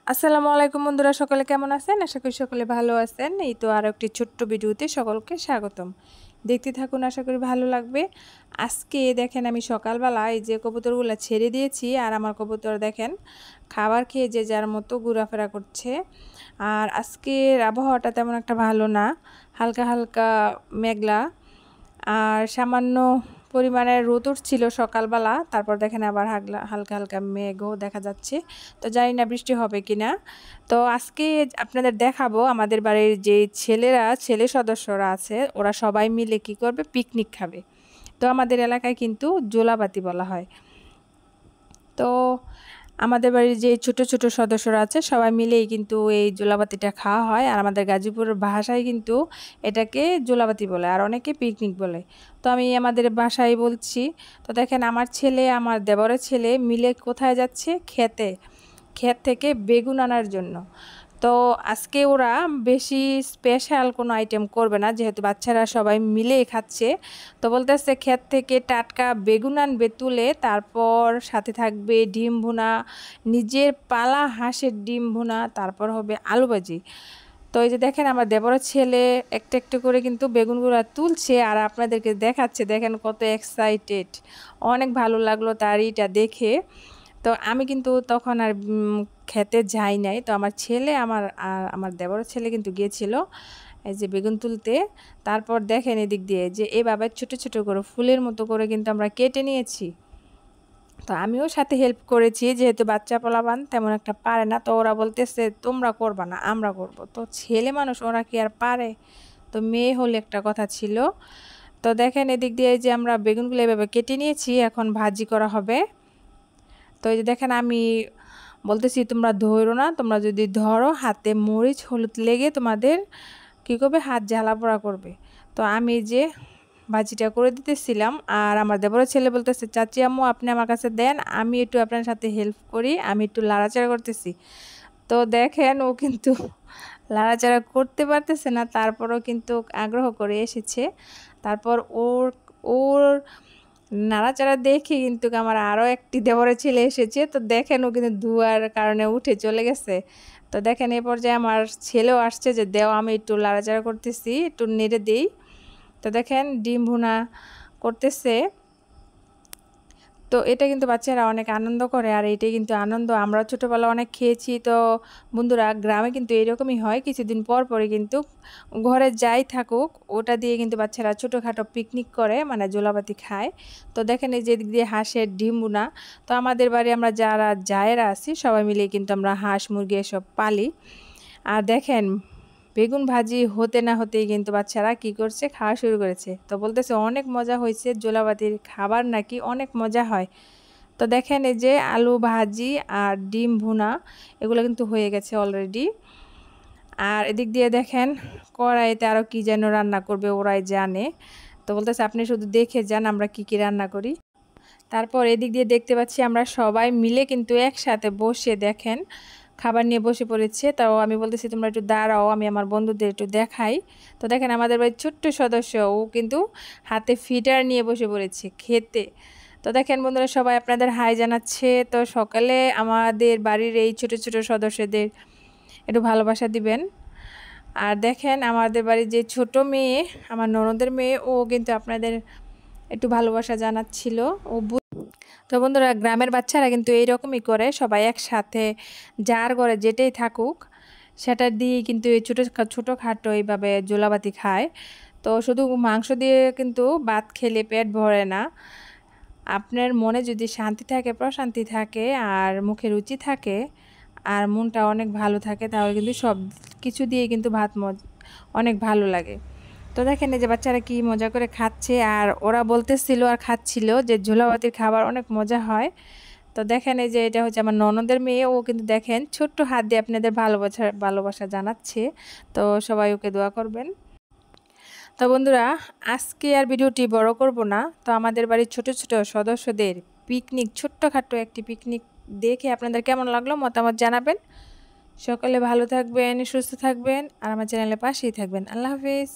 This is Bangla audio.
আসসালামু আলাইকুম বন্ধুরা, সকলে কেমন আছেন? আশা করি সকলে ভালো আছেন। এই তো আরও একটি ছোট্ট ভিডিওতে সকলকে স্বাগতম। দেখতে থাকুন, আশা করি ভালো লাগবে। আজকে দেখেন আমি সকালবেলা এই যে কবুতরগুলো ছেড়ে দিয়েছি, আর আমার কবুতর দেখেন খাবার খেয়ে যে যার মতো ঘোরাফেরা করছে। আর আজকের আবহাওয়াটা তেমন একটা ভালো না, হালকা হালকা মেঘলা আর সামান্য পরিমাণে রোদ উঠছিল সকালবেলা, তারপর দেখেন আবার হালকা হালকা মেঘও দেখা যাচ্ছে। তো জানি না বৃষ্টি হবে কিনা। তো আজকে আপনাদের দেখাবো আমাদের বাড়ির যে ছেলে সদস্যরা আছে, ওরা সবাই মিলে কি করবে, পিকনিক খাবে। তো আমাদের এলাকায় কিন্তু জোলাবাতি বলা হয়। তো আমাদের বাড়ির যে ছোট ছোট সদস্যরা আছে সবাই মিলেই কিন্তু এই জোলাবাতিটা খাওয়া হয়। আর আমাদের গাজীপুরের ভাষায় কিন্তু এটাকে জোলাবাতি বলে, আর অনেকে পিকনিক বলে। তো আমি আমাদের বাসায় বলছি। তো দেখেন আমার ছেলে, আমার দেবরের ছেলে মিলে কোথায় যাচ্ছে, ক্ষেত থেকে বেগুন আনার জন্য। তো আজকে ওরা বেশি স্পেশাল কোনো আইটেম করবে না, যেহেতু বাচ্চারা সবাই মিলে খাচ্ছে। তো বলতেছে ক্ষেত থেকে টাটকা বেগুন আনবে তুলে, তারপর সাথে থাকবে ডিম ভুনা, নিজের পালা হাঁসের ডিম ভুনা, তারপর হবে আলু ভাজি। তো এই যে দেখেন আমার দেবরের ছেলে একটা একটা করে কিন্তু বেগুনগুলো তুলছে আর আপনাদেরকে দেখাচ্ছে। দেখেন কত এক্সাইটেড, অনেক ভালো লাগলো তার এইটা দেখে। তো আমি কিন্তু তখন আর খেতে যাই নাই। তো আমার ছেলে আর আমার দেবরের ছেলে কিন্তু গিয়েছিল এই যে বেগুন তুলতে। তারপর দেখেন এদিক দিয়ে যে এভাবে ছোট ছোট করে ফুলের মতো করে কিন্তু আমরা কেটে নিয়েছি। তো আমিও সাথে হেল্প করেছি, যেহেতু বাচ্চা পোলাপান তেমন একটা পারে না। তো ওরা বলতেছে তোমরা করবা না, আমরা করব। তো ছেলে মানুষ, ওরা কি আর পারে? তো মেয়ে হলে একটা কথা ছিল। তো দেখেন এদিক দিয়ে যে আমরা বেগুনগুলো এভাবে কেটে নিয়েছি, এখন ভাজি করা হবে। তো এই যে দেখেন আমি বলতেছি তোমরা ধরো না, তোমরা যদি ধরো হাতে মরিচ হলুদ লেগে তোমাদের কী করবে, হাত জ্বালা পোড়া করবে। তো আমি যে ভাজিটা করে দিতেছিলাম, আর আমার দেবরের ছেলে বলতেছে চাচি আম্মু আপনি আমার কাছে দেন, আমি একটু আপনার সাথে হেল্প করি, আমি একটু লাড়াচাড়া করতেছি। তো দেখেন ও কিন্তু লাড়াচাড়া করতে পারতেছে না, তারপরও কিন্তু আগ্রহ করে এসেছে। তারপর ওর ওর নাড়াচাড়া দেখে কিন্তু আমার আরও একটি দেবরের ছেলে এসেছে। তো দেখেন ও কিন্তু ধোঁয়ার কারণে উঠে চলে গেছে। তো দেখেন এ পর্যায়ে আমার ছেলেও আসছে যে দেও, আমি একটু লাড়াচাড়া করতেছি, একটু নেড়ে দিই। তো দেখেন ডিম ভুনা করতেছে। তো এটা কিন্তু বাচ্চারা অনেক আনন্দ করে, আর এটাই কিন্তু আনন্দ। আমরা ছোটোবেলা অনেক খেয়েছি। তো বন্ধুরা, গ্রামে কিন্তু এরকমই হয়, কিছুদিন পর পরে কিন্তু ঘরে যাই থাকুক ওটা দিয়ে কিন্তু বাচ্চারা ছোটোখাটো পিকনিক করে, মানে জোলাবাতি খায়। তো দেখেন এই যে দিক দিয়ে হাঁসের ডিম বোনা। তো আমাদের বাড়ি আমরা যারা জায়েরা আছি সবাই মিলে কিন্তু আমরা হাঁস মুরগি এসব পালি। আর দেখেন বেগুন ভাজি হতে না হতেই কিন্তু বাচ্চারা কি করছে, খাওয়া শুরু করেছে। তো বলতেছে অনেক মজা হয়েছে, জোলাবাতির খাবার নাকি অনেক মজা হয়। তো দেখেন এই যে আলু ভাজি আর ডিম ভুনা এগুলো কিন্তু হয়ে গেছে অলরেডি। আর এদিক দিয়ে দেখেন কড়াইতে আরও কি যেন রান্না করবে, ওরাই জানে। তো বলতেছে আপনি শুধু দেখে যান আমরা কি কি রান্না করি। তারপর এদিক দিয়ে দেখতে পাচ্ছি আমরা সবাই মিলে কিন্তু একসাথে বসে দেখেন খাবার নিয়ে বসে পড়েছে। তাও আমি বলতেছি তোমরা একটু দাঁড়াও, আমি আমার বন্ধুদের একটু দেখাই। তো দেখেন আমাদের বাড়ির ছোট্ট সদস্য, ও কিন্তু হাতে ফিডার নিয়ে বসে পড়েছে খেতে। তো দেখেন বন্ধুরা, সবাই আপনাদের হাই জানাচ্ছে। তো সকালে আমাদের বাড়ির এই ছোট ছোট সদস্যদের একটু ভালোবাসা দিবেন। আর দেখেন আমাদের বাড়ির যে ছোট মেয়ে, আমার ননদের মেয়ে, ও কিন্তু আপনাদের একটু ভালোবাসা জানাচ্ছিল। ও তো বন্ধুরা, গ্রামের বাচ্চারা কিন্তু এইরকমই করে, সবাই একসাথে যার ঘরে যেটাই থাকুক সেটা দিয়ে কিন্তু এই ছোটোখাটো এইভাবে জোলাবাতি খায়। তো শুধু মাংস দিয়ে কিন্তু ভাত খেলে পেট ভরে না। আপনার মনে যদি শান্তি থাকে, প্রশান্তি থাকে, আর মুখে রুচি থাকে, আর মনটা অনেক ভালো থাকে, তাহলে কিন্তু সব কিছু দিয়ে কিন্তু ভাত অনেক ভালো লাগে। তো দেখেন এই যে বাচ্চারা কি মজা করে খাচ্ছে, আর ওরা বলতেছিল আর খাচ্ছিল যে ঝোলাবাতির খাবার অনেক মজা হয়। তো দেখেন এই যে এটা হচ্ছে আমার ননদের মেয়ে, ও কিন্তু দেখেন ছোট্ট হাত দিয়ে আপনাদের ভালোবাসা জানাচ্ছে। তো সবাই ওকে দোয়া করবেন। তো বন্ধুরা, আজকে আর ভিডিওটি বড় করব না। তো আমাদের বাড়ির ছোট ছোট সদস্যদের পিকনিক, ছোট্টখাটো একটি পিকনিক দেখে আপনাদের কেমন লাগলো মতামত জানাবেন। সকলে ভালো থাকবেন, সুস্থ থাকবেন, আর আমার চ্যানেলের পাশেই থাকবেন। আল্লাহ হাফিজ।